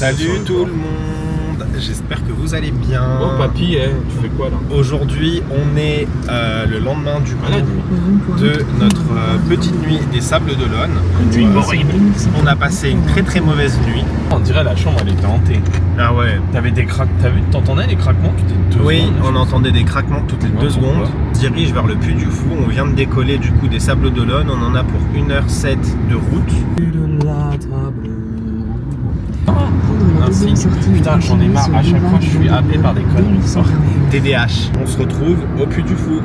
Salut tout le monde, j'espère que vous allez bien. Oh papy, tu fais quoi là? Aujourd'hui on est le lendemain du coup de notre petite nuit des Sables d'Olonne. Nuit horrible. On a passé une très mauvaise nuit. On dirait la chambre elle était hantée. Ah ouais. T'avais des t'entendais les craquements toutes les 2 Oui, secondes? on entendait des craquements toutes les 2 secondes. On se dirige vers le Puy du Fou, on vient de décoller du coup des Sables d'Olonne, on en a pour 1h07 de route. Ainsi, putain j'en ai marre, à chaque fois je suis happé par des conneries. TDH. On se retrouve au Puy du Fou.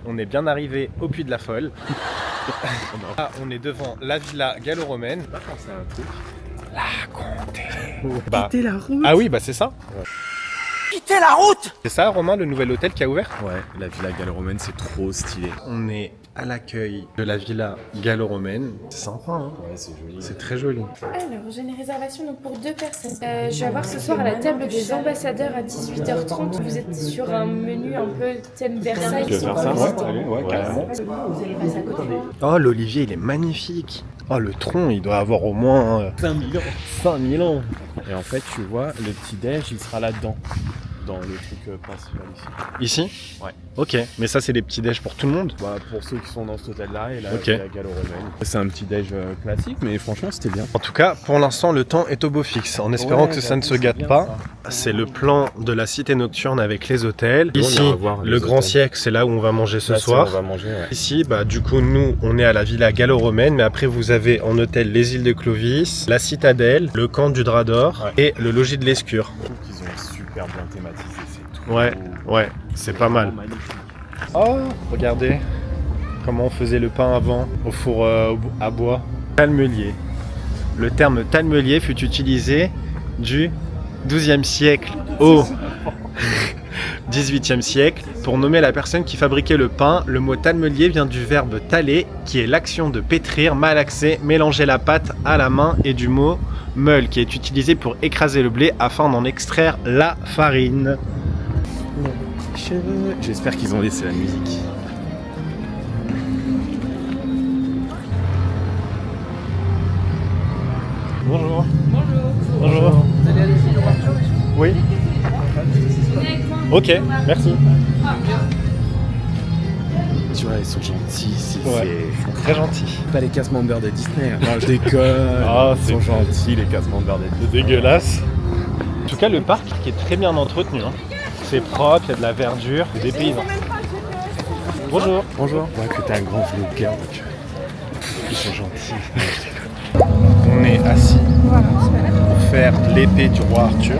On est bien arrivé au Puy de la Folle. Là, on est devant la villa gallo-romaine. Pas penser à un truc. La Comté. Quitter la route. Ah oui, bah c'est ça. Ouais. Quitter la route. C'est ça, Romain, le nouvel hôtel qui a ouvert? Ouais, la villa gallo-romaine c'est trop stylé. On est à l'accueil de la villa gallo-romaine. C'est sympa, hein? Ouais, c'est joli. C'est très joli. Alors, j'ai une réservation donc pour 2 personnes. Je vais avoir ce soir à la table des ambassadeurs à 18h30. Vous êtes sur un menu un peu thème Versailles. Tu veux faire ça? Ouais, carrément. Vous allez passer à côté. Oh, l'olivier, il est magnifique. Oh, le tronc, il doit avoir au moins 5000 ans. 5000 ans. Et en fait, tu vois, le petit déj, il sera là-dedans, dans le truc principal ici. Ici? Ouais. Ok, mais ça, c'est des petits déj pour tout le monde? Bah, pour ceux qui sont dans cet hôtel-là, et là, Ok. la gallo-romaine. C'est un petit déj classique, mais franchement, c'était bien. En tout cas, pour l'instant, le temps est au beau fixe. En espérant que ça ne se gâte pas. C'est le plan de la cité nocturne avec les hôtels. On Ici, ira voir le les Grand hôtels. Siècle, c'est là où on va manger ce Là, soir. On va manger, ouais. Ici, bah, du coup, nous, on est à la villa gallo-romaine, mais après, vous avez en hôtel les îles de Clovis, la citadelle, le camp du Drap d'Or et le logis de l'Escure. Je trouve qu'ils ont super bien thématisé, c'est tout. Ouais, c'est pas mal. Magnifique. Oh, regardez comment on faisait le pain avant au four à bois. Talmelier. Le terme talmelier fut utilisé du XIIe siècle au XVIIIe siècle pour nommer la personne qui fabriquait le pain. Le mot talmelier vient du verbe taler, qui est l'action de pétrir, malaxer, mélanger la pâte à la main, et du mot meule, qui est utilisé pour écraser le blé afin d'en extraire la farine. J'espère qu'ils ont laissé la musique. Bonjour. Bonjour. Oui. Ok, merci. Tu vois, ils sont gentils, C'est très gentil. pas les casse-membres de Disney. Non, je déconne. Ah, Ils sont gentils, les casse-membres de C'est dégueulasse. En tout cas, le parc qui est très bien entretenu. Hein. C'est propre, il y a de la verdure, des paysans. Bonjour. Bonjour. Ouais, que t'es un grand vlogger, donc ils sont gentils. On est assis pour faire l'épée du roi Arthur.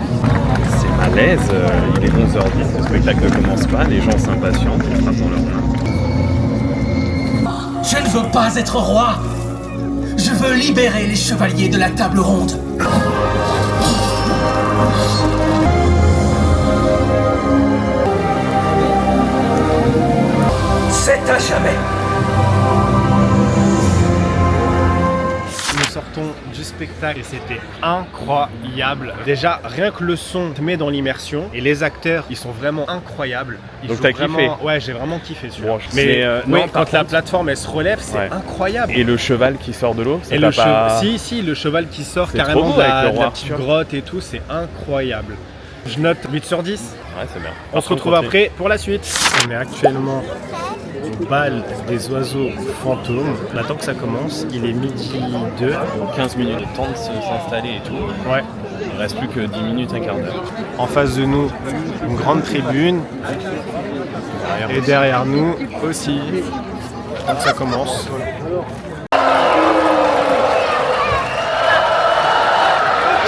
C'est malaise, il est 11h10, le spectacle ne commence pas, les gens s'impatientent, ils frappent dans leurs mains. Je ne veux pas être roi. Je veux libérer les chevaliers de la table ronde. C'est à jamais. Nous sortons du spectacle et c'était incroyable. Déjà, rien que le son te met dans l'immersion et les acteurs, ils sont vraiment incroyables. Ils Donc jouent t'as vraiment... kiffé? Ouais, j'ai vraiment kiffé celui-là. Bon, mais mais, oui, non, par quand la contre- plateforme elle se relève, c'est Ouais. incroyable. Et le cheval qui sort de l'eau, ça Et t'a le cheval, pas... si, le cheval qui sort C'est carrément trop beau de la, avec le de roi la petite Arthur. grotte et tout, c'est incroyable. Je note 8 sur 10. Ouais, c'est bien. On se retrouve après pour la suite. On est actuellement au bal des oiseaux fantômes. On attend que ça commence. Il est midi 2. Donc 15 minutes de temps de s'installer et tout. Ouais. Il reste plus que 10 minutes, un quart d'heure. En face de nous, une grande tribune. Et derrière nous aussi. Donc ça commence.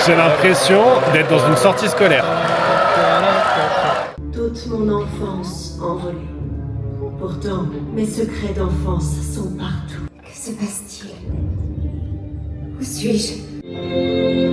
J'ai l'impression d'être dans une sortie scolaire. Toute mon enfance envolée. Pourtant, mes secrets d'enfance sont partout. Que se passe-t-il? Où suis-je?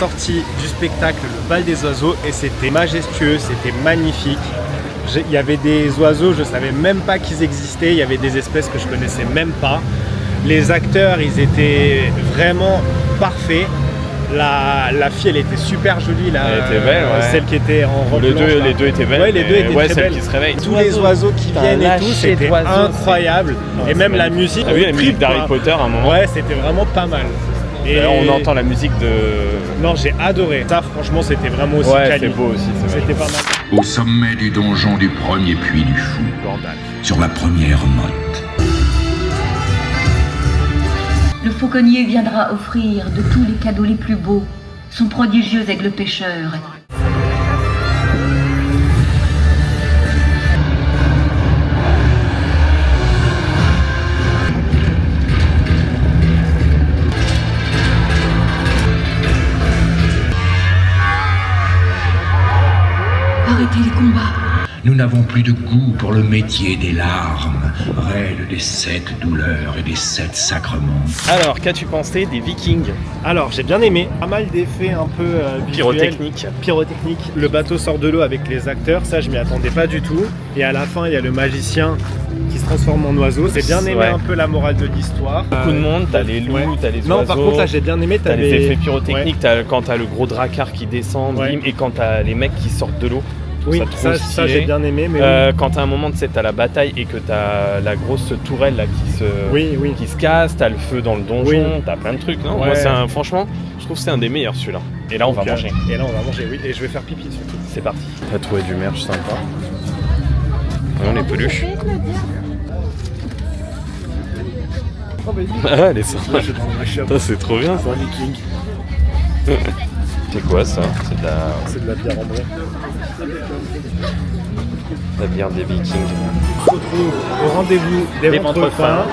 sortie du spectacle Le Bal des Oiseaux et c'était majestueux, c'était magnifique. Il y avait des oiseaux, je savais même pas qu'ils existaient, il y avait des espèces que je connaissais même pas. Les acteurs, ils étaient vraiment parfaits. La fille, elle était super jolie, là, elle était belle, ouais. Celle qui était en robe blanche. Les deux étaient belles. Ouais, les deux étaient très celle belles. qui se réveille. Tous les oiseaux qui viennent et tout, c'était incroyable. Et même la musique. Ah oui, la musique d'Harry Potter à un moment. Ouais, c'était vraiment pas mal. Et on entend la musique de... Non, j'ai adoré. Ça, franchement, c'était vraiment aussi ouais, quali. c'est beau aussi. C'était pas mal. Au sommet du donjon du premier puits du fou, sur la première motte. Le fauconnier viendra offrir de tous les cadeaux les plus beaux son prodigieux aigle pêcheur. Arrêtez les combats. Nous n'avons plus de goût pour le métier des larmes, reine des 7 douleurs et des 7 sacrements. Alors, qu'as-tu pensé des Vikings? Alors, j'ai bien aimé. Pas mal d'effets un peu Pyrotechniques. Pyrotechniques. Le bateau sort de l'eau avec les acteurs, ça je m'y attendais pas du tout. Et à la fin, il y a le magicien qui se transforme en oiseau. J'ai bien aimé un peu la morale de l'histoire. Beaucoup de monde, t'as les loups, t'as les oiseaux. Non, par contre, là j'ai bien aimé. T'as les effets pyrotechniques, quand t'as le gros dracard qui descend, bim, et quand t'as les mecs qui sortent de l'eau. Oui, ça j'ai bien aimé. Mais quand t'as un moment, tu sais, t'as la bataille et que t'as la grosse tourelle là, qui se casse, t'as le feu dans le donjon, t'as plein de trucs. Non Moi, franchement, je trouve que c'est un des meilleurs celui-là. Et là, on va manger. Et là, on va manger, oui. Et je vais faire pipi surtout. C'est parti. T'as trouvé du merch sympa. On les peluches. Ah, elle est sympa. Ça, c'est trop bien ça. C'est quoi ça? C'est de la bière en vrai. La bière des Vikings. On se retrouve au rendez-vous des ventres fins.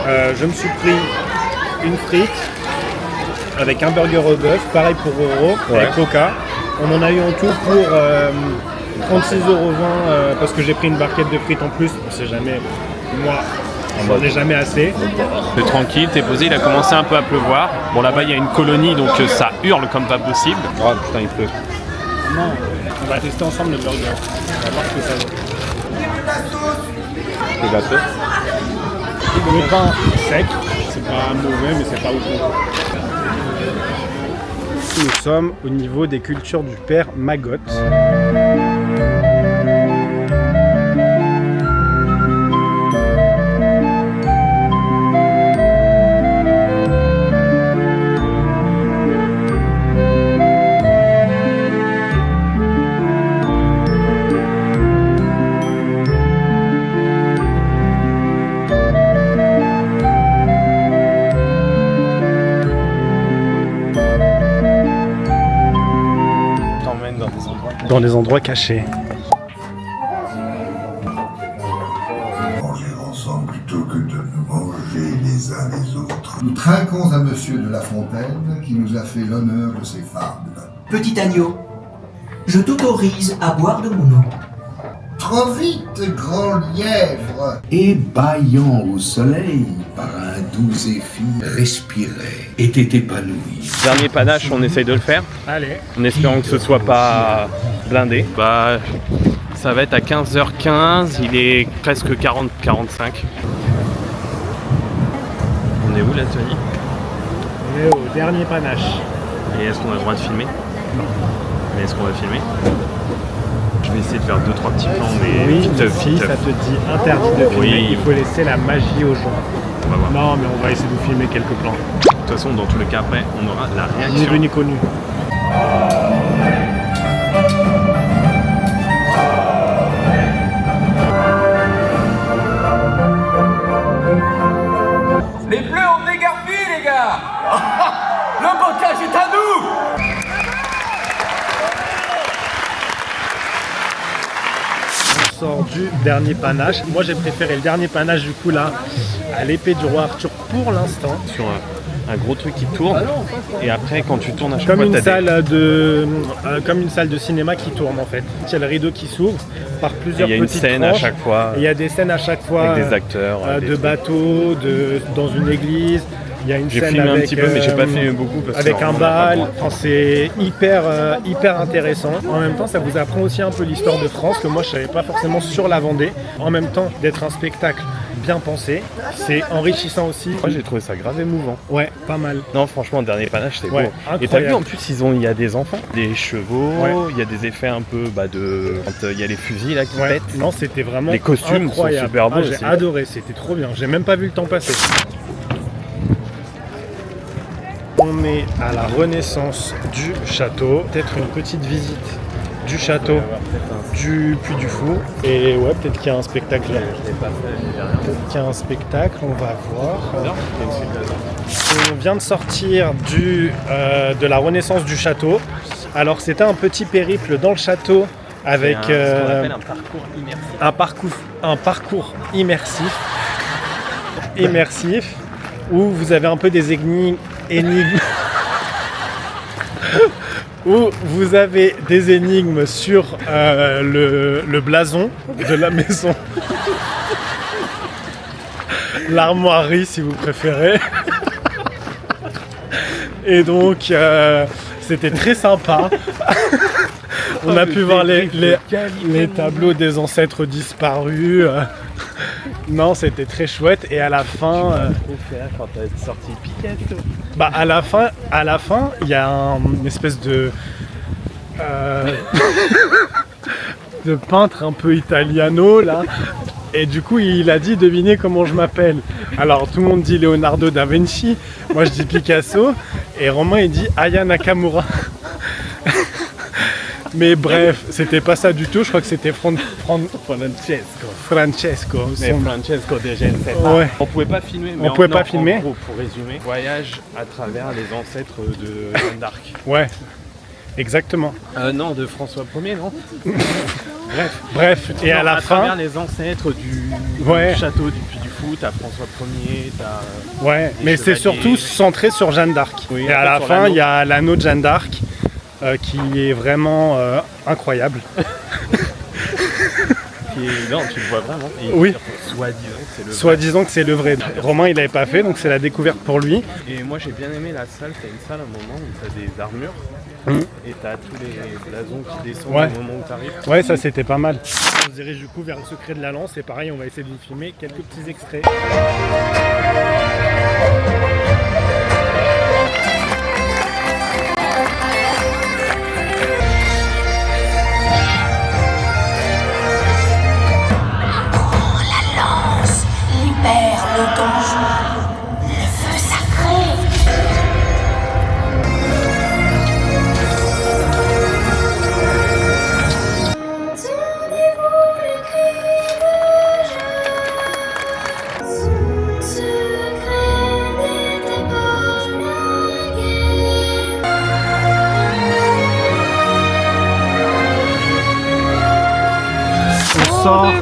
Je me suis pris une frite avec un burger au bœuf, pareil pour Roro, avec Coca. On en a eu en tout pour 36,20 € parce que j'ai pris une barquette de frites en plus. On sait jamais, moi, j'en ai jamais assez. T'es tranquille, t'es posé, il a commencé un peu à pleuvoir. Bon, là-bas il y a une colonie donc ça hurle comme pas possible. Oh putain, il pleut. Non, on va tester ensemble le burger. On va voir ce que ça vaut. Le bateau. Le pain sec, c'est pas mauvais mais c'est pas ouf. Nous sommes au niveau des cultures du père Maggot. Dans des endroits cachés. Manger ensemble plutôt que de nous manger les uns les autres. Nous trinquons à Monsieur de La Fontaine qui nous a fait l'honneur de ses fables. Petit agneau, je t'autorise à boire de mon eau. Trop vite, grand lièvre. Et bâillant au soleil par un doux zéphyr, respirait, était épanoui. Dernier panache, on essaye de le faire. Allez. En espérant que ce soit pas blindé. Bah, ça va être à 15h15, il est presque 40-45. On est où là, Tony? On est au dernier panache. Et est-ce qu'on a le droit de filmer? Non. Mais est-ce qu'on va filmer? Je vais essayer de faire 2-3 petits plans, mais oui, si ça te dit interdit de filmer, oui. Il faut laisser la magie aux gens. On va voir. Non, mais on va essayer de vous filmer quelques plans. De toute façon, dans tous les cas, après, on aura la réaction. Ni vu ni connu. Les bleus ont dégarpi, les gars. Le bocage est à nous. On sort du dernier panache. Moi j'ai préféré le dernier panache du coup là à l'épée du roi Arthur pour l'instant. Sur un gros truc qui tourne et après quand tu tournes à chaque comme fois comme une salle de cinéma qui tourne en fait. Il y a le rideau qui s'ouvre par plusieurs petites tranches. Il y a une scène à chaque fois. Il y a des scènes à chaque fois avec des acteurs, de bateaux, dans une église. Il y a une J'ai scène filmé avec, un petit peu, mais j'ai pas filmé beaucoup parce avec que un on a pas le bal. droit. Enfin, c'est hyper intéressant. En même temps, ça vous apprend aussi un peu l'histoire de France que moi je savais pas forcément sur la Vendée. En même temps, d'être un spectacle bien pensé, c'est enrichissant aussi. Moi j'ai trouvé ça grave émouvant. Ouais, pas mal. Non franchement, dernier panache c'était Ouais, beau. Et incroyable. t'as vu en plus il y a des enfants, des chevaux, Ouais. il y a des effets un peu quand il y a les fusils là qui Ouais, pètent. non, c'était vraiment Les costumes sont incroyable. super beaux J'ai aussi. adoré, c'était trop bien. J'ai même pas vu le temps passer. On est à la renaissance du château. Peut-être une petite visite du château, du Puy du Fou. Et ouais, peut-être qu'il y a un spectacle là. Peut-être qu'il y a un spectacle, on va voir. On vient de sortir de la renaissance du château. Alors c'était un petit périple dans le château avec ce qu'on appelle un parcours immersif. immersif où vous avez un peu des énigmes où vous avez des énigmes sur le blason de la maison, l'armoirie si vous préférez. Et donc c'était très sympa. On a pu voir les tableaux des ancêtres disparus. Non, c'était très chouette. Et à la fin, Quand t'as sorti Piquette. à la fin, il y a une espèce de de peintre un peu italiano là. Et du coup, il a dit devinez comment je m'appelle. Alors tout le monde dit Leonardo da Vinci. Moi, je dis Picasso. Et Romain, il dit Aya Nakamura. Mais bref, c'était pas ça du tout. Je crois que c'était Francesco. Mais Francesco de Genset. Ouais. On pouvait pas filmer. Mais On pouvait pas filmer. En gros, pour résumer, voyage à travers les ancêtres de Jeanne d'Arc. Ouais, exactement. Non, de François Ier, non. Bref, et à la à travers fin, les ancêtres du château du Puy du Fou, t'as François Ier, t'as. ouais, mais c'est chevaliers. surtout centré sur Jeanne d'Arc. Oui, et en à fait, la sur fin, l'anneau. il y a l'anneau de Jeanne d'Arc qui est vraiment incroyable. Non, tu le vois vraiment. Et Oui. Soi-disant que c'est le. Soi-disant que c'est le vrai. Romain, il l'avait pas fait, donc c'est la découverte pour lui. Et moi j'ai bien aimé la salle, t'as une salle à un moment où t'as des armures et t'as tous les blasons qui descendent Ouais. au moment où t'arrives. Ouais, ça c'était pas mal. On se dirige du coup vers le secret de la lance et pareil, on va essayer de vous filmer quelques petits extraits. Libère le donjon. Le feu sacré. Entendez-vous le cri de joie? Son secret n'était pas On sort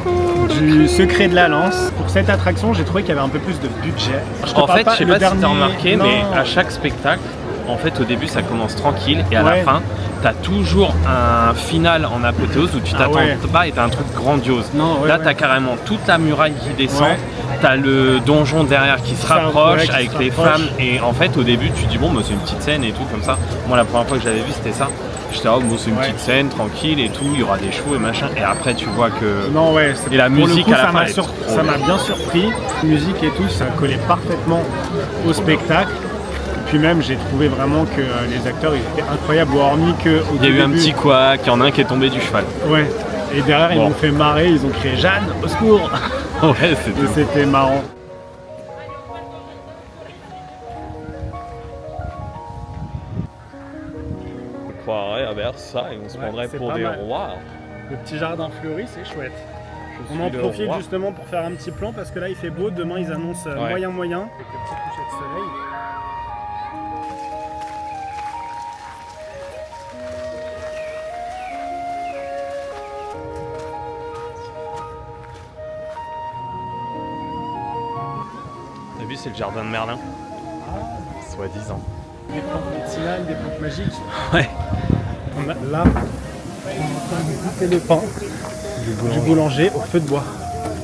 du secret de la lance. Pour cette attraction, j'ai trouvé qu'il y avait un peu plus de budget. En fait, je sais le pas si dernier- t'as remarqué, Non. mais à chaque spectacle, en fait, au début, ça commence tranquille et à Ouais. la fin, t'as toujours un final en apothéose où tu Ah t'attends ouais. pas et t'as un truc grandiose. Non, ouais, Là, ouais. t'as carrément toute la muraille qui descend, Ouais. t'as le donjon derrière qui se Ça, rapproche ouais, qui avec se les rapproche. femmes. Et en fait, au début, tu te dis, bon, bah, c'est une petite scène et tout comme ça. Moi, la première fois que j'avais vu, c'était ça. J'étais, oh, bon, c'est une Ouais. petite scène, tranquille et tout, il y aura des chevaux et machin. Et après, tu vois que. Non, ouais, Et la pour le musique coup, à la ça fin, m'a elle est trop ça m'a bien. bien surpris. La musique et tout, ça collait parfaitement au spectacle. Et puis même, j'ai trouvé vraiment que les acteurs ils étaient incroyables, hormis que au Il y a eu un début- petit couac, il y en a un qui est tombé du cheval. Ouais. Et derrière, ils Bon. m'ont fait marrer, ils ont crié Jeanne, au secours. Ouais, Et c'était marrant. On croirait à Versailles, on se Ouais, prendrait c'est pour pas des mal. rois. Le petit jardin fleuri, c'est chouette. Je On en suis le profite roi. justement pour faire un petit plan parce que là il fait beau, demain ils annoncent Ouais. moyen. Avec le petit coucher de soleil. T'as vu, c'est le jardin de Merlin. Soi-disant. Des plantes médicinales, des plantes magiques. Ouais. On a là, on est en train de goûter le pain du boulanger au feu de bois.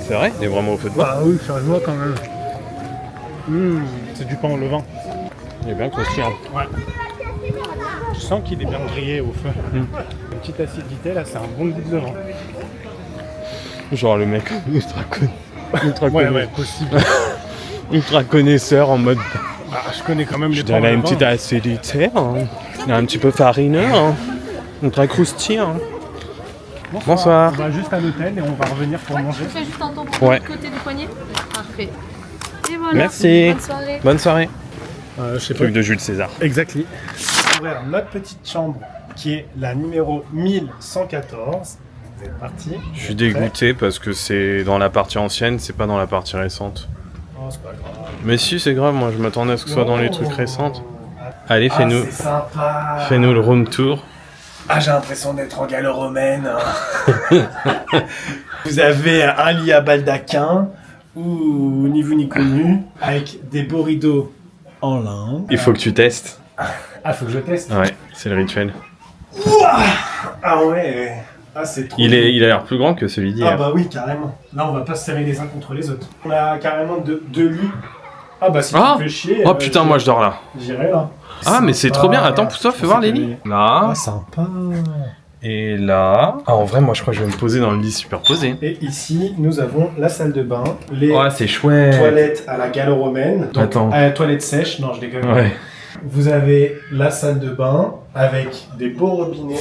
C'est vrai? Il est vraiment au feu de bois. Bah oui, ça se voit quand même. C'est du pain au levain. Il est bien croustillant. Ouais. Je sens qu'il est bien grillé au feu. Une petite acidité là, c'est un bon goût de levain. Genre le mec ultra Ouais, possible. ultra connaisseur en mode. Ah, je connais quand même les pains. Il a une petite acidité, hein. Il est un petit peu farineux, hein. Ultra croustillant. Bonsoir. On va juste à l'hôtel et on va revenir pour manger. Je fais juste un tampon pour le côté du poignet. Parfait. Et voilà. Merci. Bonne soirée. Bonne soirée. Je sais pas. Truc de Jules César. Exactly. Ouvrir notre petite chambre qui est la numéro 1114. Vous êtes parti. Je suis dégoûté parce que c'est dans la partie ancienne, c'est pas dans la partie récente. Oh, c'est pas grave. Mais si, c'est grave, moi je m'attendais à ce que ce soit dans les trucs récents. Allez, fais-nous c'est sympa. fais-nous le room tour. Ah, j'ai l'impression d'être en gallo-romaine. Vous avez un lit à baldaquin, ou ni vu ni connu, avec des beaux rideaux en lin. Il faut que tu testes. Ah, faut que je teste. Ouais, c'est le rituel. Ouah, ah ouais. Ah, c'est trop. Il a l'air plus grand que celui d'hier. Ah bah oui, carrément. Là, on va pas se serrer les uns contre les autres. On a carrément deux lits. Ah bah si tu me fais chier. Oh putain, moi je dors là. J'irai là. Ah mais c'est trop bien. Attends, pousse-toi, fais voir les lits. Là. Ah, sympa. Et là. Ah, en vrai, moi je crois que je vais me poser dans le lit superposé. Et ici, nous avons la salle de bain, les Oh, c'est chouette. toilettes à la gallo-romaine. Donc, Attends. toilettes sèches, non, je déconne. Ouais. Vous avez la salle de bain avec des beaux robinets,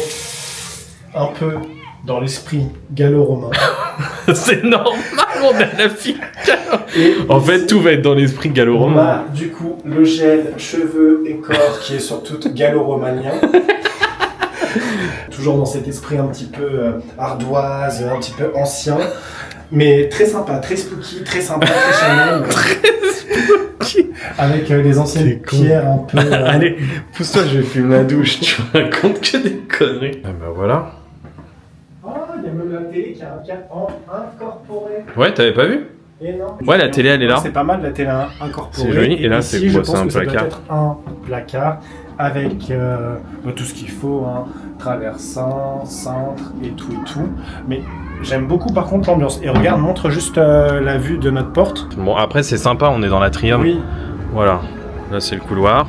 un peu dans l'esprit gallo-romain. C'est normal, on a la fille. Et En fait, tout va être dans l'esprit on gallo-romain. a du coup le gel cheveux et corps qui est surtout gallo-romanien. Toujours dans cet esprit un petit peu ardoise, un petit peu ancien. Mais très sympa, très spooky, très sympa, très Chanel. Avec les anciennes pierres un peu... Allez, pousse-toi, je vais fumer la douche. Tu racontes que des conneries. Ah bah voilà. Oh, il y a même la télé qui a un cadre incorporé. Ouais, t'avais pas vu? Et non. Ouais, la télé, elle est là. C'est pas mal, la télé incorporée. C'est joli. Et là, ici, c'est je quoi? C'est pense un que ça doit placard. être un placard avec tout ce qu'il faut, hein. Traversin, cintre et tout. Mais j'aime beaucoup par contre l'ambiance. Et regarde, montre juste la vue de notre porte. Bon, après, c'est sympa, on est dans l'atrium. Oui. Voilà. Là, c'est le couloir.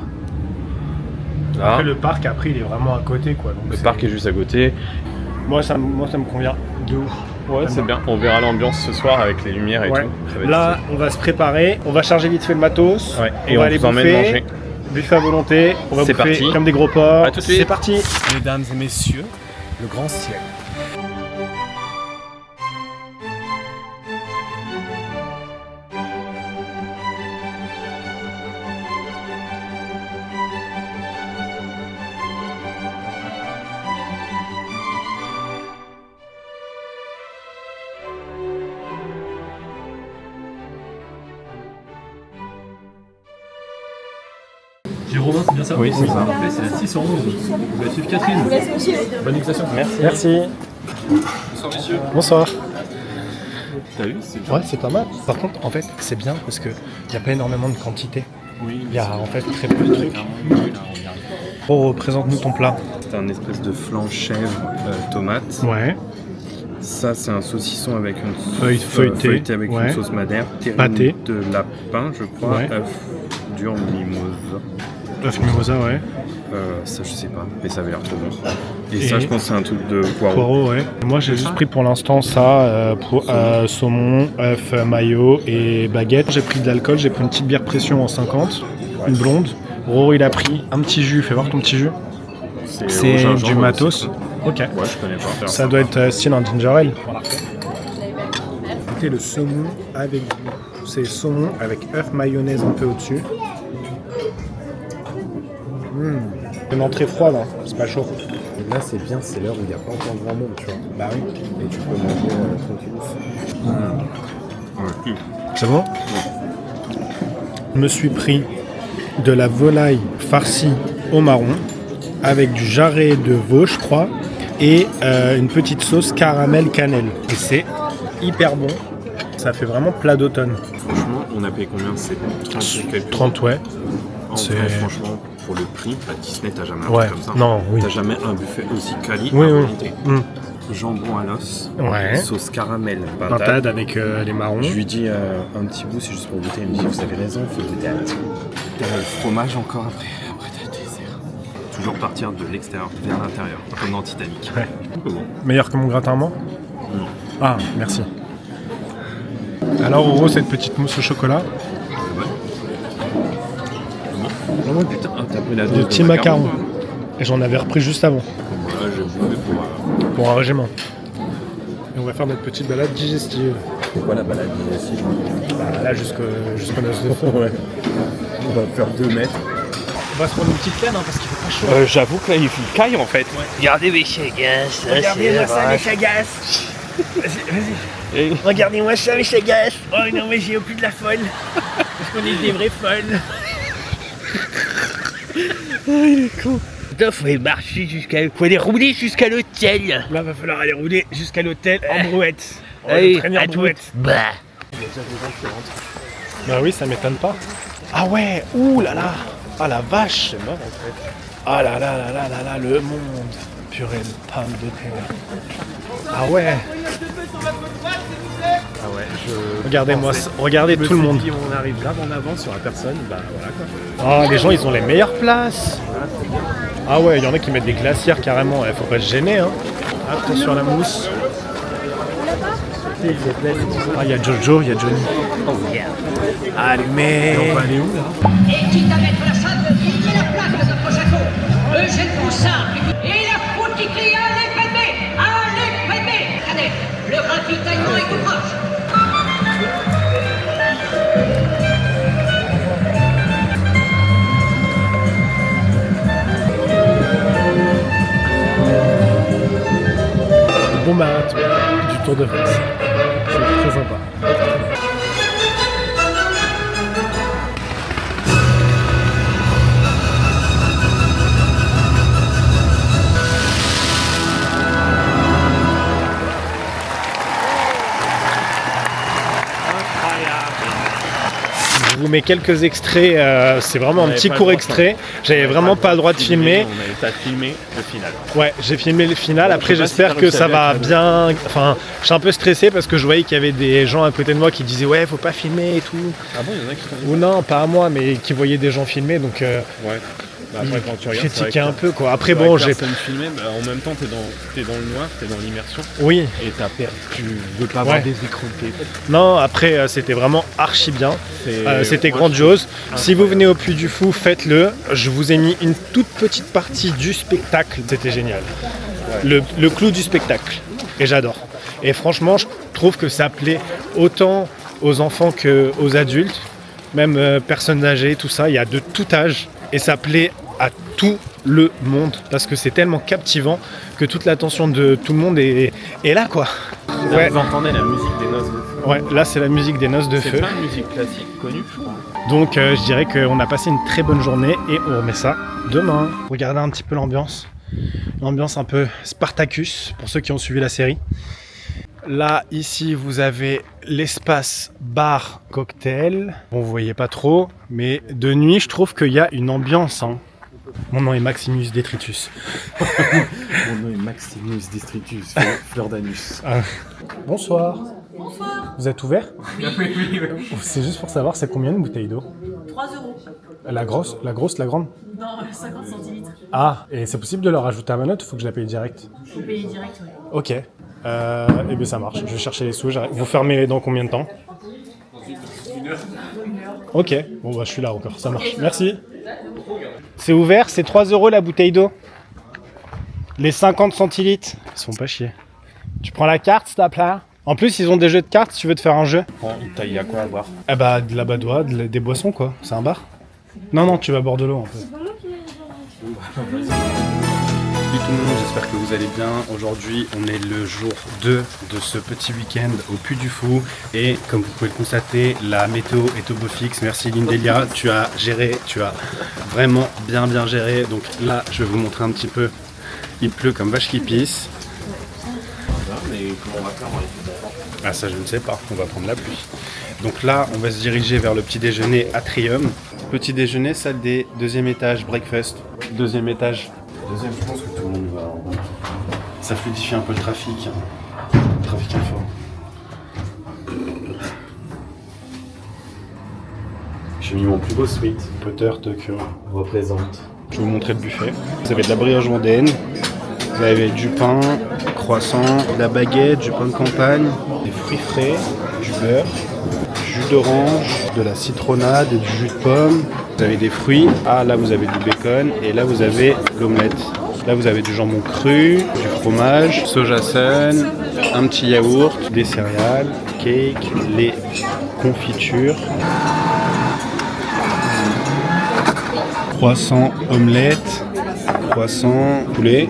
Là. Après, le parc, après, il est vraiment à côté, quoi. Donc Le parc est juste à côté. Moi, ça me convient de ouf. Ouais, c'est bien. On verra l'ambiance ce soir avec les lumières et Ouais. tout. Ça va être Là, on va se préparer. On va charger vite fait le matos. Ouais. On Et va on aller vous emmène bouffer. manger. Buffet à volonté. On va C'est bouffer parti. comme des gros porcs. À tout de suite. C'est parti. Mesdames et messieurs, le grand ciel. Romain, c'est bien ça? Oui, c'est ça. Parfait, c'est la 611. Vous allez suivre Catherine. Bonne dégustation. Merci. Merci. Bonsoir, messieurs. Bonsoir. T'as vu? C'est Ouais, c'est pas mal. Par contre, en fait, c'est bien parce qu'il n'y a pas énormément de quantité. Oui. Il y a en fait très peu de trucs. Oh, présente-nous ton plat. C'est un espèce de flan chèvre tomate. Ouais. Ça, c'est un saucisson avec une Feuilleté, avec ouais. une sauce madère. Pâté. De lapin, je crois. Ouais. Œuf dur mimosa. Œuf mimosa, ouais. Ça, je sais pas, mais ça avait l'air trop bon. Et ça, je pense que c'est un truc de poireau. Poireau, ouais. Moi, j'ai juste pris pour l'instant ça, saumon, œuf, mayo et baguette. J'ai pris de l'alcool, j'ai pris une petite bière pression en 50, une blonde. Roro, il a pris un petit jus. Fais voir ton petit jus. C'est du matos. Ok. Ouais, je connais pas. Ça doit être style un ginger ale. Écoutez le saumon avec vous. C'est saumon avec œuf mayonnaise un peu au-dessus. Une entrée froide, hein. C'est pas chaud. Là, c'est bien, c'est l'heure où il n'y a pas encore grand monde, tu vois. Bah oui. Et tu peux manger tranquille. C'est bon? Je me suis pris de la volaille farcie au marron avec du jarret de veau, je crois, et une petite sauce caramel cannelle. Et c'est hyper bon. Ça fait vraiment plat d'automne. Franchement, on a payé combien? C'est 30 quelque 30, ouais. En C'est- vrai, franchement, pour le prix, à Disney, t'as jamais un Ouais, truc comme ça. non, oui. T'as jamais un buffet aussi quali Oui, à oui. volonté. jambon à l'os, Ouais. sauce caramel, Pintade avec les marrons. Je lui dis un petit bout, c'est juste pour goûter. Il me dit vous avez raison, il faut goûter un petit bout. T'as le fromage encore après t'as le dessert. Toujours partir de l'extérieur vers l'intérieur, comme dans Titanic. Ouais. Meilleur que mon gratin à moi. Ah, merci. Alors, Oro, cette petite mousse au chocolat. Oh putain, t'as pris la dose Des de petits macarons. Et j'en avais repris juste avant. Ouais, j'ai bouffé Pour un régiment. Et on va faire notre petite balade digestive. C'est quoi la balade digestive? Bah, là, jusqu'au noces de feu. Ouais. On va faire 2 mètres. On va se prendre une petite canne parce qu'il fait pas chaud. J'avoue que là, il fait caille en fait. Ouais. Regardez mes chagasses. Regardez-moi ça, mes chagasses. Vas-y. Regardez-moi ça, mes chagasses. Oh non, mais j'ai au plus de la folle. Parce qu'on est des vraies folles. Oh, il est con. Putain, faut aller marcher faut aller rouler jusqu'à l'hôtel. Là, va falloir aller rouler jusqu'à l'hôtel en brouette. On va Allez, traîner en à brouette. Bah. Il y a déjà des gens qui rentrent. Bah oui, ça m'étonne pas. Ah ouais, ouh là là. Ah la vache. C'est mort en fait. Ah là là là là là là, le monde. Purée de pomme de terre. Ah ouais. Ah ouais, Regardez-moi, regardez tout le monde. Si on arrive là en avant sur la personne, bah voilà quoi. Ah, les gens, ils ont les meilleures places. Ah ouais, il y en a qui mettent des glacières carrément. Faut pas se gêner, hein. Attention à la mousse. Ah, il y a Jojo, il y a Johnny. Allumez. Et on va aller où là? Et quitte à mettre la salle, il la place de notre château. Jette-vous ça. Et la foule qui crie allez bébé. Allez, le ravitaillement est tout proche. Bon bah, du Tour de France. C'est très sympa. Je vous mets quelques extraits, c'est vraiment un petit court extrait. J'avais vraiment pas le droit de filmer. T'as filmé le final. Ouais, j'ai filmé le final. Après, j'espère que ça va bien. Enfin, je suis un peu stressé parce que je voyais qu'il y avait des gens à côté de moi qui disaient ouais, faut pas filmer et tout. Ah bon, il y en a qui font. Ou non, pas à moi, mais qui voyaient des gens filmer, donc. Ouais. Bah après, quand tu regardes, critiquer un peu quoi. Après bon, j'ai filmé, bah, en même temps t'es dans le noir, t'es dans l'immersion. Oui. Et tu veux pas avoir des écrans de télé. Non, après c'était vraiment archi bien. C'était grandiose. Si vous venez au Puy du Fou, faites-le. Je vous ai mis une toute petite partie du spectacle. C'était génial. Ouais. Le clou du spectacle. Et j'adore. Et franchement, je trouve que ça plaît autant aux enfants qu'aux adultes, même personnes âgées, tout ça. Il y a de tout âge. Et ça plaît à tout le monde parce que c'est tellement captivant que toute l'attention de tout le monde est là quoi. Ouais. Vous entendez la musique des noces de feu. Ouais, là c'est la musique des noces de feu. C'est pas une musique classique connue, je crois. Donc je dirais qu'on a passé une très bonne journée et on remet ça demain. Regardez un petit peu l'ambiance. L'ambiance un peu Spartacus pour ceux qui ont suivi la série. Là, ici, vous avez l'espace bar cocktail. Bon, vous voyez pas trop, mais de nuit, je trouve qu'il y a une ambiance. Hein. Mon nom est Maximus Detritus. Mon nom est Maximus Detritus, fleur d'anus. Bonsoir. Bonsoir. Vous êtes ouvert? Oui. C'est juste pour savoir, c'est combien une bouteille d'eau? 3 euros. La grosse, la grande? Non, 50 centilitres. Ah, et c'est possible de leur ajouter à ma note ou faut que je la paye direct? Faut payer direct, oui. Ok. Et bien ça marche, je vais chercher les sous. Vous fermez dans combien de temps? 1 heure. Ok, bon bah je suis là encore, ça marche. Merci. C'est ouvert, c'est 3 euros la bouteille d'eau. Les 50 centilitres, ils se font pas chier. Tu prends la carte, s'il te plaît. En plus, ils ont des jeux de cartes si tu veux te faire un jeu. Il y a quoi à boire? Eh bah, de la badoie, des boissons quoi. C'est un bar? Non, tu vas boire de l'eau un peu. Salut tout le monde, j'espère que vous allez bien. Aujourd'hui, on est le jour 2 de ce petit week-end au Puy du Fou. Et comme vous pouvez le constater, la météo est au beau fixe. Merci Lindelia, tu as géré, tu as vraiment bien géré. Donc là, je vais vous montrer un petit peu. Il pleut comme vache qui pisse. Mais comment on va faire? Ah ça je ne sais pas, on va prendre la pluie. Donc là on va se diriger vers le petit déjeuner Atrium. Petit déjeuner, salle des 2e étage, breakfast. 2e étage. Deuxième, je pense que tout le monde va. Ça fluidifie un peu le trafic. Le trafic info. J'ai mis mon plus beau sweat. Potter Tokyo représente. Je vais vous montrer le buffet. Vous avez de la brioche vendéenne, vous avez du pain, croissant, de la baguette, du pain de campagne, des fruits frais, du beurre, du jus d'orange, de la citronnade et du jus de pomme. Vous avez des fruits. Ah, là vous avez du bacon et là vous avez l'omelette. Là vous avez du jambon cru, du fromage, soja sun, un petit yaourt, des céréales, cake, lait, confiture. Croissant, omelette, croissant, poulet,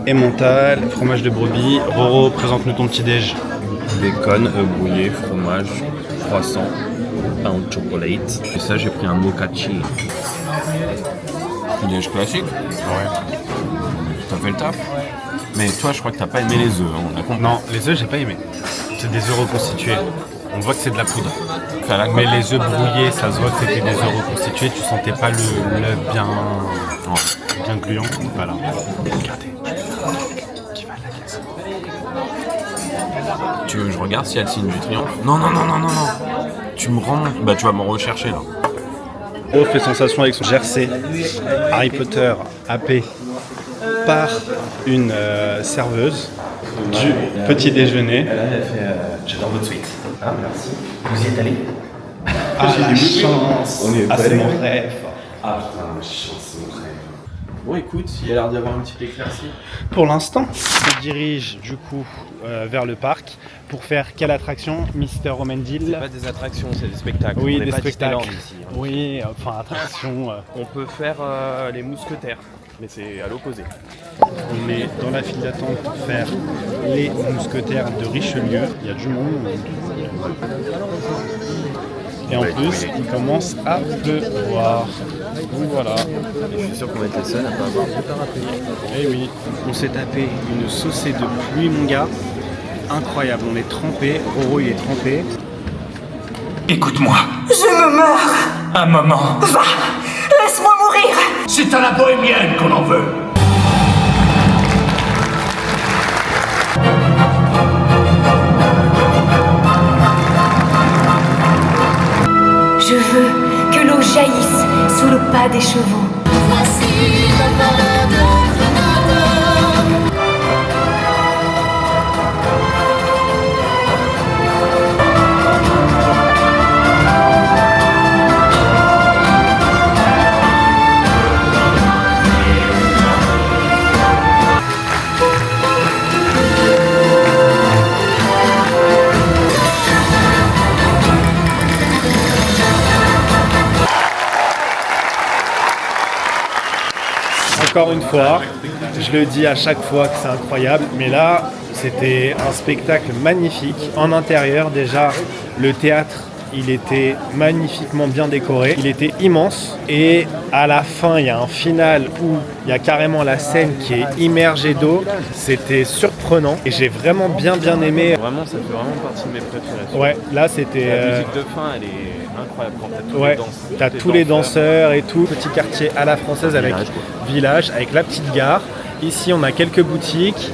emmental, fromage de brebis. Roro, présente-nous ton petit-déj. Bacon, œufs brouillés, fromage, croissant, pain au chocolate. Et ça, j'ai pris un mochachi. Petit-déj classique. Ouais. T'as fait le taf. Mais toi, je crois que t'as pas aimé les œufs. Hein, on a compris. Non, les œufs, j'ai pas aimé. C'est des œufs reconstitués. On voit que c'est de la poudre. Mais les œufs brouillés, ça se voit que c'était des œufs reconstitués. Tu sentais pas l'œuf bien gluant. Voilà. Regardez. Qui va à la caisse. Tu veux que je regarde s'il y a le signe du triomphe? Non. Tu me rends... Bah tu vas m'en rechercher là. Roro fait sensation avec son jersey Harry Potter happé par une serveuse du petit déjeuner. Elle a fait j'adore votre suite. Ah merci. Vous y êtes allé? Ah la chance. C'est mon rêve. Ah putain, la chance, c'est mon rêve. Bon écoute, il y a l'air d'y avoir une petite éclaircie. Pour l'instant, on se dirige du coup vers le parc pour faire quelle attraction, Mister Romendil? C'est pas des attractions, c'est des spectacles. Oui, on des pas spectacles. Ici, hein. Oui, enfin attraction. On peut faire les mousquetaires, mais c'est à l'opposé. On est dans la file d'attente pour faire les mousquetaires de Richelieu. Il y a du monde. Et en plus, il commence à pleuvoir. Donc voilà. Et je suis sûr qu'on va être les seuls à pas avoir de parapluie. Eh oui, on s'est tapé une saucée de pluie, mon gars. Incroyable, on est trempé. Roro, il est trempé. Écoute-moi. Je me meurs. Un moment. Va. Laisse-moi mourir. C'est à la bohémienne qu'on en veut. Je veux que l'eau jaillisse sous le pas des chevaux. Voici la parole de Grenade. Encore une fois, je le dis à chaque fois que c'est incroyable, mais là, c'était un spectacle magnifique. En intérieur, déjà, le théâtre, il était magnifiquement bien décoré. Il était immense. Et à la fin, il y a un final où il y a carrément la scène qui est immergée d'eau. C'était surprenant et j'ai vraiment bien aimé. Vraiment, ça fait vraiment partie de mes préférés. Ouais, là c'était... La musique de fin, elle est incroyable quand t'as tous les danseurs et tout. Petit quartier à la française avec village, avec la petite gare. Ici, on a quelques boutiques.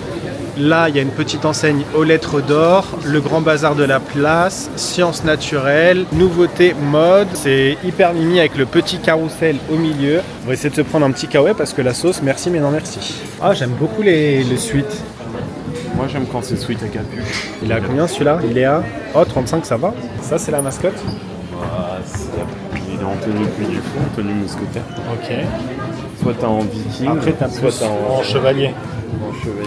Là, il y a une petite enseigne aux lettres d'or, le grand bazar de la place, sciences naturelles, nouveautés mode. C'est hyper mimi avec le petit carrousel au milieu. On va essayer de se prendre un petit kawaii parce que la sauce, merci mais non merci. Ah, j'aime beaucoup les suites. Moi, j'aime quand c'est sweet à capuche. Il est à combien celui-là? Il est à 35, ça va. Ça, c'est la mascotte. Il est en tenue Puy du Fou, en tenue mousquetaire. Ok. Soit t'as en viking, après t'as soit plus t'as en chevalier.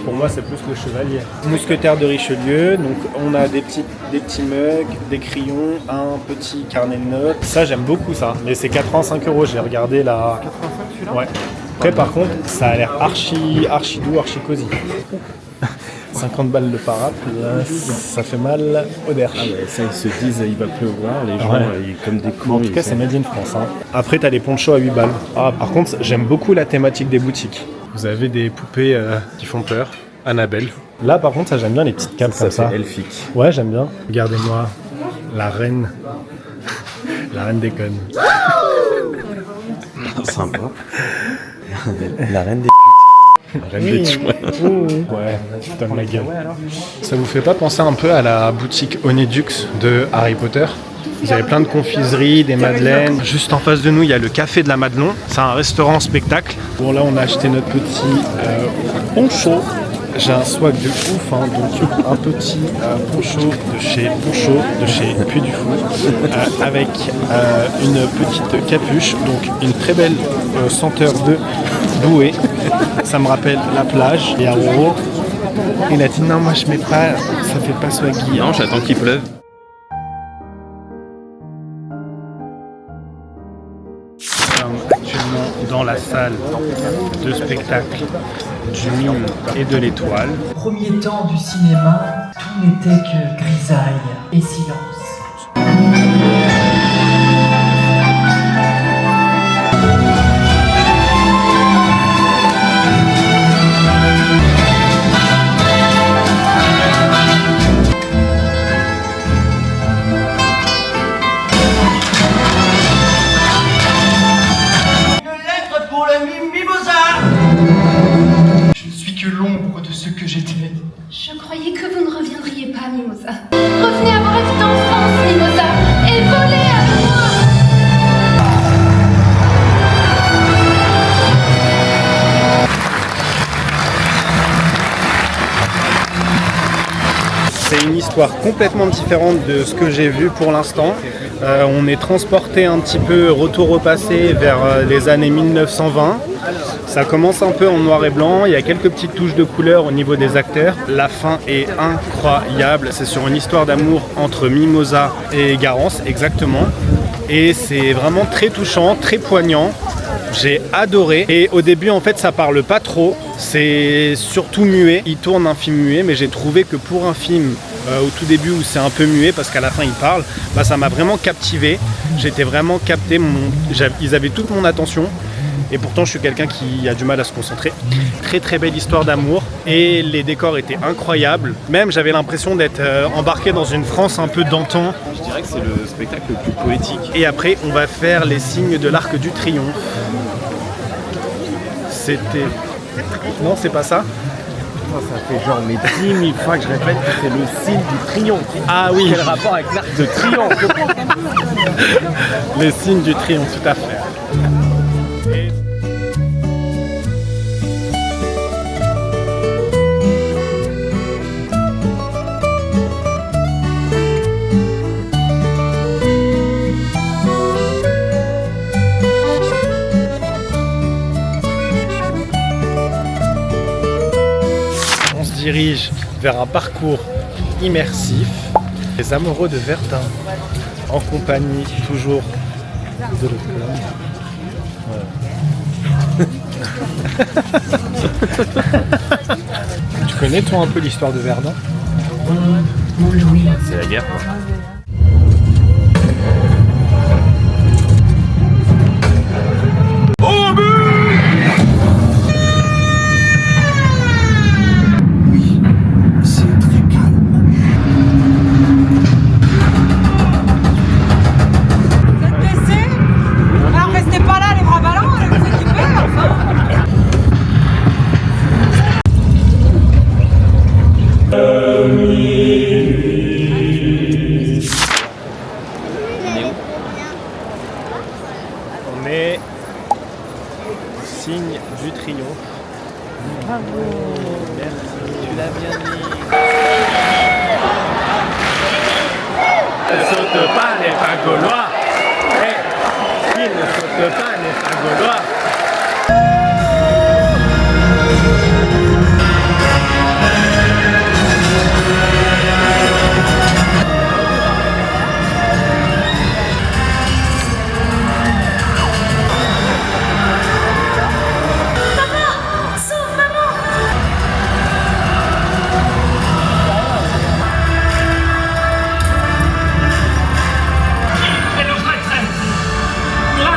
Pour moi, c'est plus le chevalier. Mousquetaire de Richelieu, donc on a des petits mugs, des crayons, un petit carnet de notes. Ça, j'aime beaucoup ça. Mais c'est 85 €, j'ai regardé là. 85 celui-là? Ouais. Après, par contre, ça a l'air archi doux, archi cosy. 50 balles de parapluie, ça fait mal au derche. Ah ouais, ça, ils se disent, il va pleuvoir, les gens, comme des cons. En tout cas, c'est made in France. Hein. Après, t'as les ponchos à 8 balles. Ah, par contre, j'aime beaucoup la thématique des boutiques. Vous avez des poupées qui font peur. Annabelle. Là, par contre, ça, j'aime bien les petites capes comme ça. C'est elfique. Ouais, j'aime bien. Regardez-moi, la reine. La reine des connes. Sympa. La reine des Reine des chouins. Ouais, donne la gueule. Ça vous fait pas penser un peu à la boutique Honeydew de Harry Potter? Vous avez plein de confiseries, des madeleines. Juste en face de nous, il y a le Café de la Madelon. C'est un restaurant spectacle. Bon, là, on a acheté notre petit poncho. J'ai un swag de ouf, hein, donc un petit poncho de chez Puy du Fou, avec une petite capuche, donc une très belle senteur de bouée. Ça me rappelle la plage. Et Aurore, il a dit non, moi je mets pas, ça fait pas swaggy. Non, j'attends qu'il pleuve. Actuellement dans la salle de spectacle du Mime et de l'Étoile. Premier temps du cinéma, tout n'était que grisaille et silence. Je croyais que vous ne reviendriez pas, Mimosa. Revenez à vos rêves d'enfance, Mimosa, et volez avec moi. C'est une histoire complètement différente de ce que j'ai vu pour l'instant. On est transporté un petit peu retour au passé vers les années 1920. Ça commence un peu en noir et blanc, il y a quelques petites touches de couleur au niveau des acteurs. La fin est incroyable, c'est sur une histoire d'amour entre Mimosa et Garance, exactement. Et c'est vraiment très touchant, très poignant. J'ai adoré. Et au début, en fait, ça parle pas trop. C'est surtout muet. Il tourne un film muet, mais j'ai trouvé que pour un film au tout début où c'est un peu muet, parce qu'à la fin il parle, bah, ça m'a vraiment captivé. J'étais vraiment capté. Ils avaient toute mon attention. Et pourtant, je suis quelqu'un qui a du mal à se concentrer. Très très belle histoire d'amour. Et les décors étaient incroyables. Même, j'avais l'impression d'être embarqué dans une France un peu d'antan. Je dirais que c'est le spectacle le plus poétique. Et après, on va faire les signes de l'Arc du Triomphe. C'était... Non, c'est pas ça? Ça fait genre mes 10 000 fois que je répète que c'est le signe du triomphe. Ah oui. Quel rapport avec l'Arc de Triomphe? Les signes du triomphe, tout à fait. Dirige vers un parcours immersif. Les amoureux de Verdun, en compagnie toujours de l'autre. Tu connais toi un peu l'histoire de Verdun? C'est la guerre, quoi. Signe du triomphe. Bravo. Merci, tu l'as bien dit. Ne saute pas les pas gaulois. Qui ne saute pas les pas gaulois.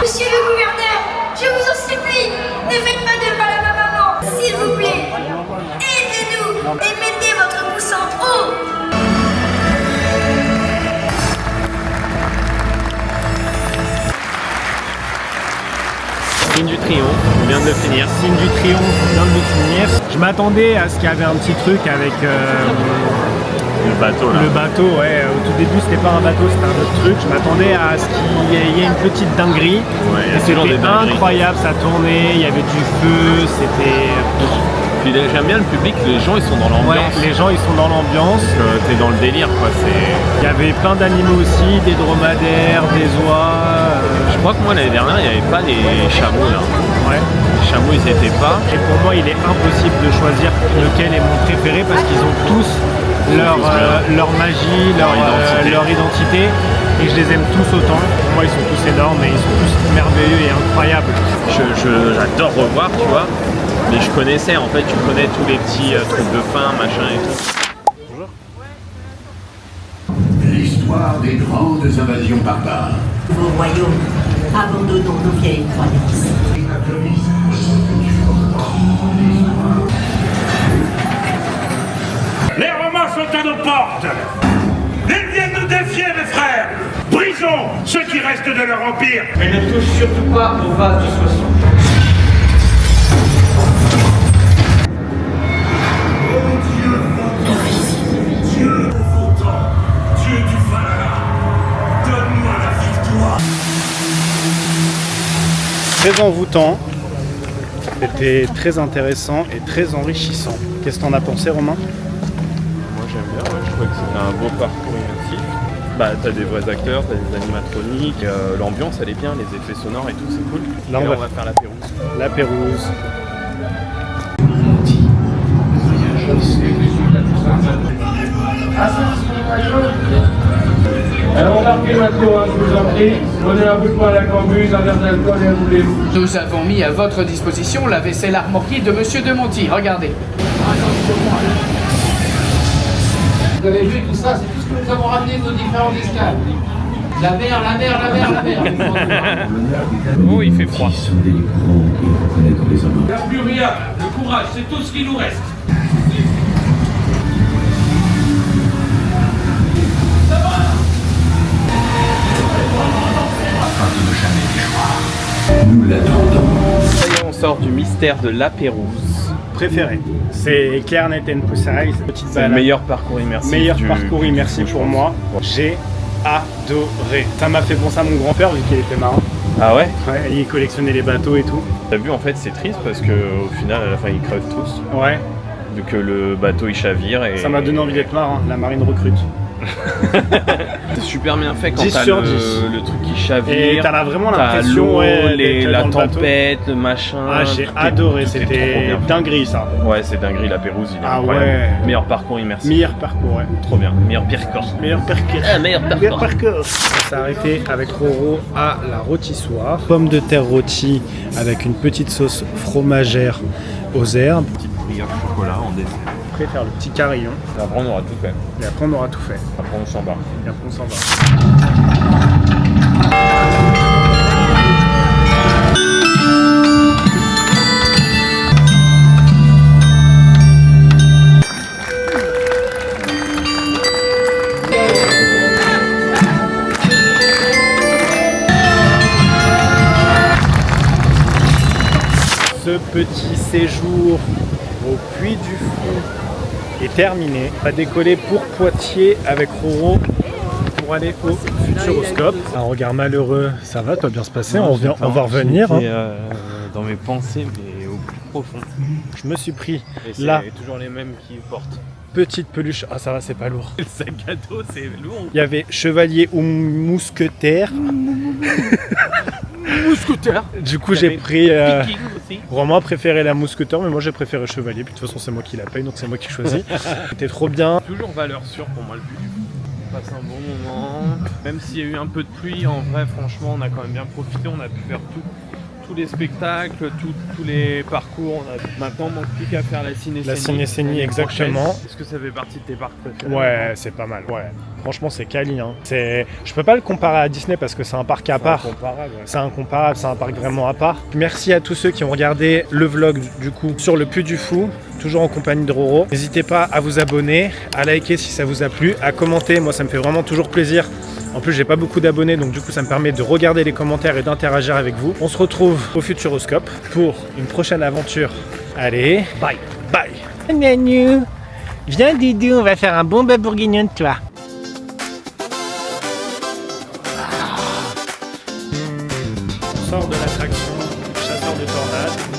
Monsieur le gouverneur, je vous en supplie, ne faites pas de mal à ma maman, s'il vous plaît. Aidez-nous et mettez votre pouce en haut. Signe du triomphe, vient de le finir. Signe du triomphe, on vient de le finir. Je m'attendais à ce qu'il y avait un petit truc avec le bateau là. Le bateau, ouais. Au tout début, c'était pas un bateau, c'était un autre truc. Je m'attendais à ce qu'il y ait une petite dinguerie. Ouais, et c'était incroyable, ça tournait, il y avait du feu, c'était... Puis j'aime bien le public, les gens ils sont dans l'ambiance. Ouais, les gens ils sont dans l'ambiance. T'es dans le délire quoi. Il y avait plein d'animaux aussi, des dromadaires, des oies. Je crois que moi l'année dernière il n'y avait pas les chameaux là. Ouais. Les chameaux ils étaient pas. Et pour moi il est impossible de choisir lequel est mon préféré parce qu'ils ont tous leur magie, leur identité. Et je les aime tous autant. Pour moi ils sont tous énormes et ils sont tous merveilleux et incroyables. J'adore revoir tu vois. Mais je connaissais, en fait, tu connais tous les petits trucs de fin, machin et tout. Bonjour. L'histoire des grandes invasions barbares. Vos royaumes, abandonnons nos vieilles croyances. Les Romains sont à nos portes. Ils viennent nous défier, mes frères. Brisons ce qui reste de leur empire. Mais ne touche surtout pas au vase du Soissons. Très envoûtant, c'était très intéressant et très enrichissant. Qu'est-ce que t'en as pensé, Romain? Moi j'aime bien, ouais. Je trouvais que c'était un beau parcours immersif. Bah t'as des vrais acteurs, t'as des animatroniques, l'ambiance elle est bien, les effets sonores et tout, c'est cool. Là on va faire la Pérouse. La Pérouse. Alors embarquez maintenant, je vous en prie. Prenez un bout de pain à la cambuse, un verre d'alcool et un voulez-vous. Nous avons mis à votre disposition la vaisselle armoriée de Monsieur de Monty. Regardez. Vous avez vu tout ça, c'est tout ce que nous avons ramené de nos différentes escales. La mer, la mer, la mer, la mer. Oh, il fait froid. Il n'y a plus rien. Le courage, c'est tout ce qui nous reste. Nous l'attendons. Ça y est, on sort du mystère de la Pérouse. Préféré. C'est Claire Net and Precise, petite C'est le meilleur parcours immersif. Meilleur parcours immersif pour moi. J'ai adoré. Ça m'a fait penser à mon grand-père vu qu'il était marin. Ah ouais? Ouais, il collectionnait les bateaux et tout. T'as vu, en fait, c'est triste parce qu'au final, à la fin, ils crèvent tous. Ouais. Vu que le bateau il chavire et... Ça m'a donné envie d'être marin, la marine recrute. C'est super bien fait quand 10 t'as sur le 10. truc qui chavire. Et t'as vraiment l'impression, ouais, d'être la dans le bateau. tempête, le machin. Ah, j'ai adoré, c'était dinguerie ça. Ouais, c'est dinguerie, la Pérouse, il est Ah incroyable. ouais. Meilleur parcours immersif. Meilleur parcours, ouais. Trop bien, meilleur parcours. Meilleur parcours. Ah, meilleur parcours. On s'est arrêté avec Roro à la rôtissoire. Pommes de terre rôties avec une petite sauce fromagère aux herbes. Petite brioche chocolat en dessert. Après faire le petit carillon. Et après on aura tout fait. Et après on aura tout fait. Après on s'en va. Et après on s'en va. Ce petit séjour au Puy du Fou est terminé. On va décoller pour Poitiers avec Roro pour aller au Futuroscope. Un regard malheureux, ça va, toi bien se passer, on va revenir. Dans mes pensées, mais au plus profond. Je me suis pris et c'est là. toujours les mêmes qui portent. Petite peluche, ah ça va, c'est pas lourd. Le sac à dos, c'est lourd. Il y avait chevalier ou mousquetaire. Mousquetaire. Du coup, j'ai pris. Romain préférait la mousquetaire, mais moi j'ai préféré chevalier. Puis de toute façon, c'est moi qui la paye, donc c'est moi qui choisis. C'était trop bien. Toujours valeur sûre pour moi le but. On passe un bon moment. Même s'il y a eu un peu de pluie, en vrai, franchement, on a quand même bien profité. On a pu faire tous les spectacles, tous les parcours. Maintenant, il manque plus qu'à faire la ciné-cénie. La ciné-cénie, exactement. Est-ce que ça fait partie de tes parcs préférés? Ouais, c'est pas mal. Ouais. Franchement, c'est quali. Hein. Je peux pas le comparer à Disney parce que c'est un parc à part. C'est incomparable, c'est un parc vraiment à part. Merci à tous ceux qui ont regardé le vlog du coup sur le Puy du Fou, toujours en compagnie de Roro. N'hésitez pas à vous abonner, à liker si ça vous a plu, à commenter. Moi, ça me fait vraiment toujours plaisir En plus, j'ai pas beaucoup d'abonnés, donc du coup, ça me permet de regarder les commentaires et d'interagir avec vous. On se retrouve au Futuroscope pour une prochaine aventure. Allez, bye, bye. Nanu, viens Didou, on va faire un bon bas bourguignon de toi. On sort de l'attraction chasseur de tornades.